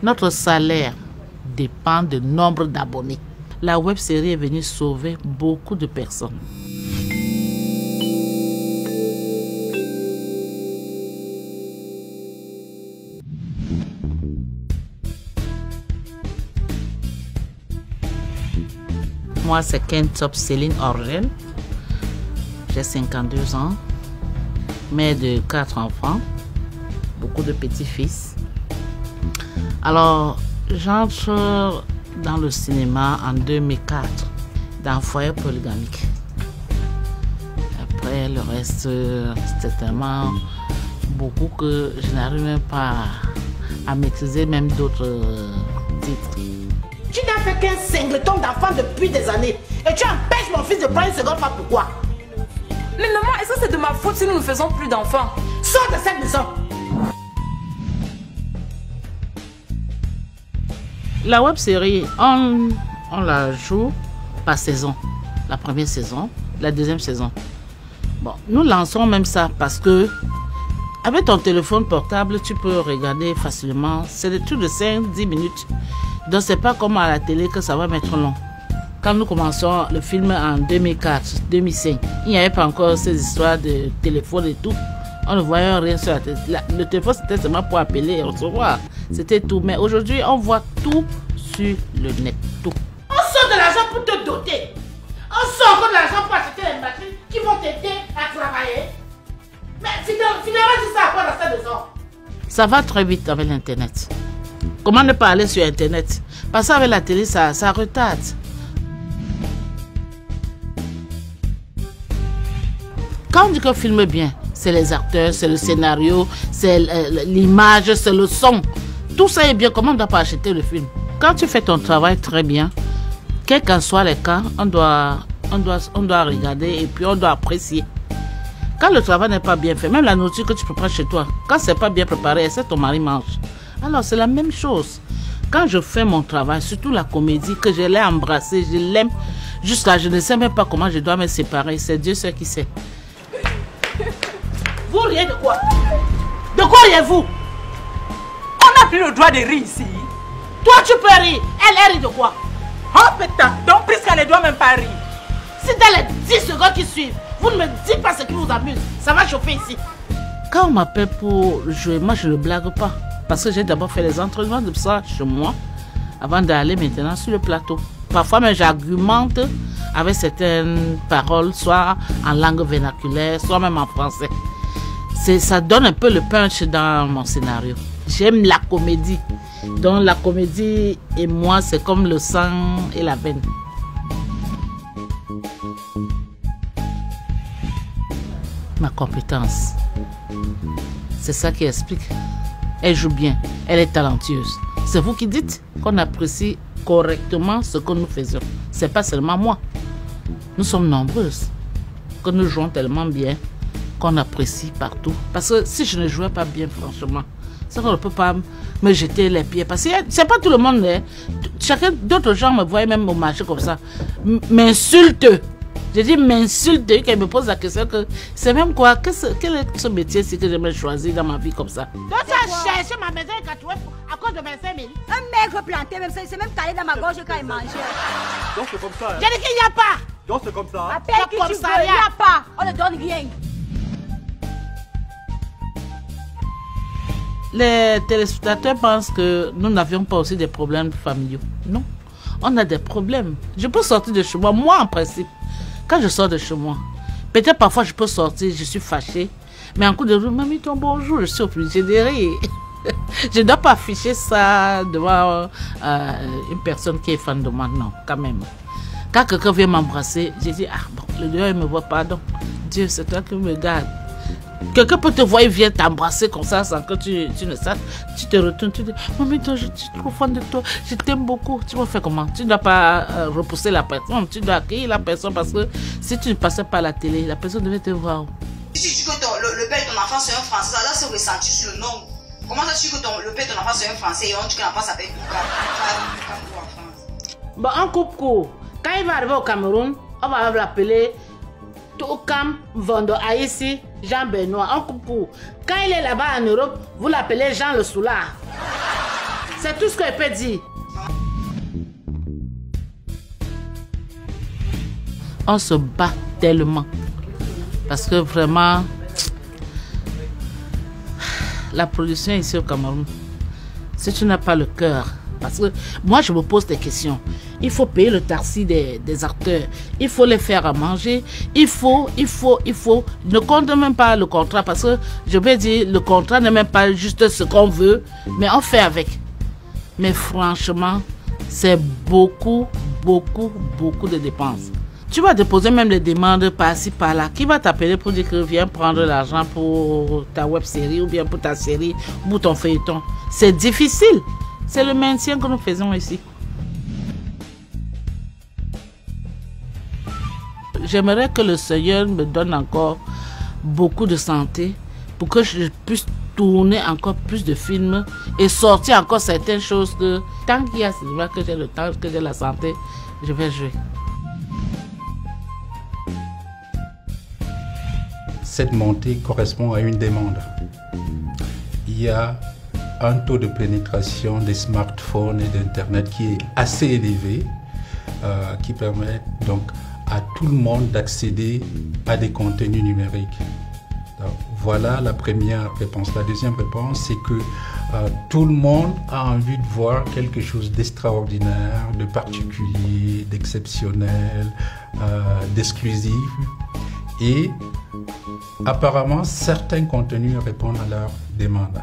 Notre salaire dépend du nombre d'abonnés. La web-série est venue sauver beaucoup de personnes. Moi, c'est Ken Top Céline Orgel. J'ai 52 ans, mère de 4 enfants, beaucoup de petits-fils. Alors, j'entre dans le cinéma en 2004, dans Foyer polygamique. Après, le reste, c'était tellement beaucoup que je n'arrive même pas à maîtriser même d'autres titres. Tu n'as fait qu'un singleton d'enfant depuis des années. Et tu empêches mon fils de prendre une seconde fois. Pourquoi? Mais maman, est-ce que c'est de ma faute si nous ne faisons plus d'enfants? Sors de cette maison. La web série, on la joue par saison. La première saison, la deuxième saison. Bon, nous lançons même ça parce que avec ton téléphone portable, tu peux regarder facilement. C'est des trucs de 5-10 minutes. Donc, c'est pas comme à la télé que ça va mettre long. Quand nous commençons le film en 2004, 2005, il n'y avait pas encore ces histoires de téléphone et tout. On ne voyait rien sur la télé. Le téléphone, c'était seulement pour appeler et recevoir. C'était tout. Mais aujourd'hui, on voit tout sur le net. Tout. On sort de l'argent pour te doter. On sort encore de l'argent pour acheter les machines qui vont t'aider à travailler. Mais finalement, tu sais à quoi dans cette maison? Ça va très vite avec l'Internet. Comment ne pas aller sur Internet? Parce qu'avec la télé, ça retarde. Quand on dit qu'on filme bien, c'est les acteurs, c'est le scénario, c'est l'image, c'est le son. Tout ça est bien. Comment on ne doit pas acheter le film? Quand tu fais ton travail très bien, quel qu'en soit les cas, on doit regarder et puis on doit apprécier. Quand le travail n'est pas bien fait, même la nourriture que tu prépares chez toi, quand c'est pas bien préparé, c'est ton mari mange. Alors c'est la même chose. Quand je fais mon travail, surtout la comédie, que je l'ai embrassée, je l'aime, jusqu'à je ne sais même pas comment je dois me séparer. C'est Dieu seul qui sait. Vous riez de quoi? De quoi riez-vous? On n'a plus le droit de rire ici. Toi tu peux rire. Elle rit de quoi? Oh putain, donc puisqu'elle ne doit même pas rire. Si dans les 10 secondes qui suivent, vous ne me dites pas ce qui vous amuse, ça va chauffer ici. Quand on m'appelle pour jouer, moi je ne blague pas. Parce que j'ai d'abord fait les entraînements de ça chez moi, avant d'aller maintenant sur le plateau. Parfois même j'argumente avec certaines paroles, soit en langue vernaculaire, soit même en français. Ça donne un peu le punch dans mon scénario. J'aime la comédie. Donc la comédie et moi, c'est comme le sang et la veine. Ma compétence. C'est ça qui explique. Elle joue bien, elle est talentueuse. C'est vous qui dites qu'on apprécie correctement ce que nous faisons. C'est pas seulement moi. Nous sommes nombreuses. Que nous jouons tellement bien qu'on apprécie partout. Parce que si je ne jouais pas bien, franchement, c'est qu'on ne peut pas me jeter les pieds. Parce que c'est pas tout le monde. Hein. Chacun d'autres gens me voient même au marché comme ça. M'insulte. Je dis m'insulte, qu'elle me pose la question que c'est même quoi, quel est ce métier-ci que j'aimerais choisir dans ma vie comme ça? Donc tu as cherché ma maison et tu à cause de 25 000. Un maigre planté, même ça, il s'est même taillé dans ma gorge quand il mangeait. Donc c'est comme ça. Hein? J'ai dit qu'il n'y a pas. Donc c'est comme ça. Appelle qui tu veux, il n'y a pas. On ne donne rien. Les téléspectateurs pensent que nous n'avions pas aussi des problèmes familiaux. Non, on a des problèmes. Je peux sortir de chez moi, moi en principe. Quand je sors de chez moi, peut-être parfois je peux sortir, je suis fâchée. Mais en coup de rue, mamie, ton bonjour, je suis obligée de rire. Je ne dois pas afficher ça devant une personne qui est fan de moi. Non, quand même. Quand quelqu'un vient m'embrasser, je dis, ah bon, le Dieu, il me voit pas. Donc, Dieu, c'est toi qui me garde. Quelqu'un peut te voir, il vient t'embrasser comme ça sans que tu ne saches. Tu te retournes, tu dis, mamie, toi, je suis trop fan de toi, je t'aime beaucoup. Tu vas faire comment? Tu ne dois pas repousser la personne, tu dois accueillir la personne parce que si tu ne passais pas à la télé, la personne devait te voir. Si tu dis que le père de ton enfant c'est un Français, là c'est ressenti sur le nom. Comment ça tu dis que le père de ton enfant c'est un Français et on dit que l'enfant s'appelle Toukam? Bon, on coupe court. Quand il va arriver au Cameroun, on va l'appeler Toukam Vondo Aïssi Jean Benoît. On coupe court. Quand il est là-bas en Europe, vous l'appelez Jean le Soulard. C'est tout ce que je peux dire. On se bat tellement. Parce que vraiment, la production ici au Cameroun, si tu n'as pas le cœur, parce que moi je me pose des questions. Il faut payer le taxi des acteurs, il faut les faire à manger, il faut. Ne compte même pas le contrat, parce que je vais dire, le contrat n'est même pas juste ce qu'on veut, mais on fait avec. Mais franchement, c'est beaucoup de dépenses. Tu vas déposer même les demandes par-ci, par-là. Qui va t'appeler pour dire que viens prendre l'argent pour ta web-série ou bien pour ta série ou pour ton feuilleton? C'est difficile. C'est le maintien que nous faisons ici. J'aimerais que le Seigneur me donne encore beaucoup de santé pour que je puisse tourner encore plus de films et sortir encore certaines choses que tant qu'il y a que j'ai le temps, que j'ai la santé, je vais jouer. Cette montée correspond à une demande. Il y a un taux de pénétration des smartphones et d'Internet qui est assez élevé, qui permet donc à tout le monde d'accéder à des contenus numériques. Donc, voilà la première réponse. La deuxième réponse, c'est que tout le monde a envie de voir quelque chose d'extraordinaire, de particulier, d'exceptionnel, d'exclusif. Et apparemment, certains contenus répondent à leurs demandes.